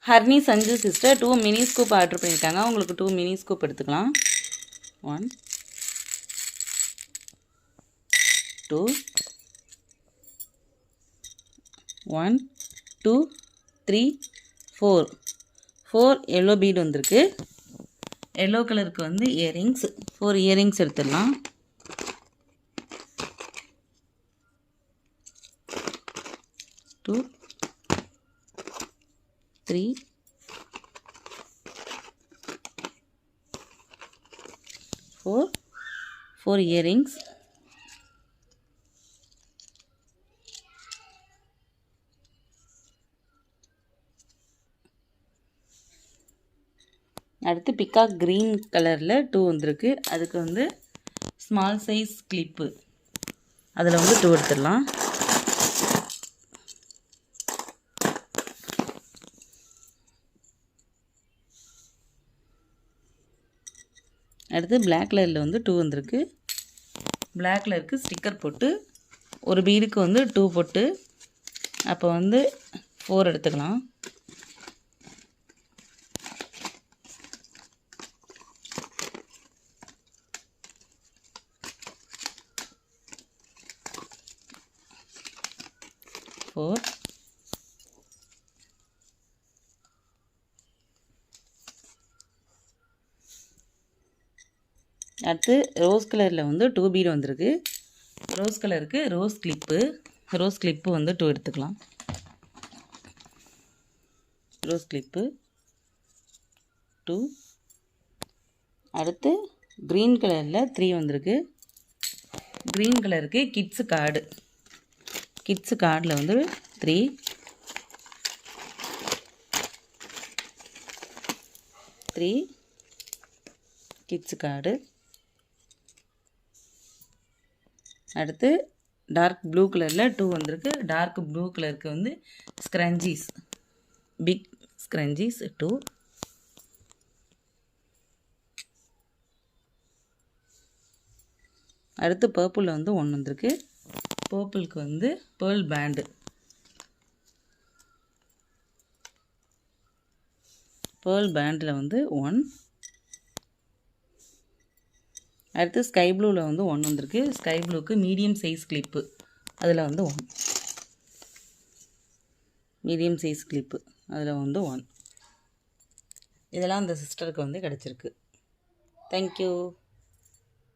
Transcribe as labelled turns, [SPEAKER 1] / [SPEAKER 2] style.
[SPEAKER 1] ஹர்னி Sanju sister 2 mini scoop order பண்ணியிருக்காங்க. உங்களுக்கு 2 mini scoop எடுத்துக்கலாம். 1 2 1 2 3 4 எல்லோ பீட் வந்திருக்கு. எல்லோ கலருக்கு வந்து இயரிங்ஸ் 4 இயரிங்ஸ் எடுத்துடலாம். 2 3 4 இயரிங்ஸ். அடுத்து பிகாக் க்ரீன் கலரில் 2 வந்திருக்கு. அதுக்கு வந்து ஸ்மால் சைஸ் கிளிப்பு, அதில் வந்து 2 எடுத்துடலாம். அடுத்து பிளாக் கலரில் வந்து 2 வந்திருக்கு. பிளாக் கலருக்கு ஸ்டிக்கர் போட்டு ஒரு பீடுக்கு வந்து 2 போட்டு அப்போ வந்து 4 எடுத்துக்கலாம். அடுத்து ரோஸ் கலரில் வந்து 2 பீடு வந்திருக்கு. ரோஸ் கலருக்கு ரோஸ் கிளிப்பு வந்து 2 எடுத்துக்கலாம். Rose clip 2. அடுத்து க்ரீன் கலரில் 3 வந்திருக்கு. க்ரீன் கலருக்கு கிட்ஸு கார்டில் வந்து 3 கிட்ஸு கார்டு. அடுத்து டார்க் ப்ளூ கலரில் 2 வந்திருக்கு. டார்க் ப்ளூ கலருக்கு வந்து ஸ்க்ரன்ச்சீஸ், பிக் ஸ்க்ரன்ச்சீஸ் 2. அடுத்து பர்பிளில் வந்து 1 வந்திருக்கு. பர்பிளுக்கு வந்து பேர்ல் பேண்டு, பேர்ல் பேண்டில் வந்து 1. அடுத்து ஸ்கை ப்ளூவில் வந்து 1 வந்திருக்கு. ஸ்கை ப்ளூக்கு மீடியம் சைஸ் கிளிப்பு, அதில் வந்து 1. மீடியம் சைஸ் கிளிப்பு அதில் வந்து 1. இதெல்லாம் அந்த சிஸ்டருக்கு வந்து கிடச்சிருக்கு. தேங்க்யூ.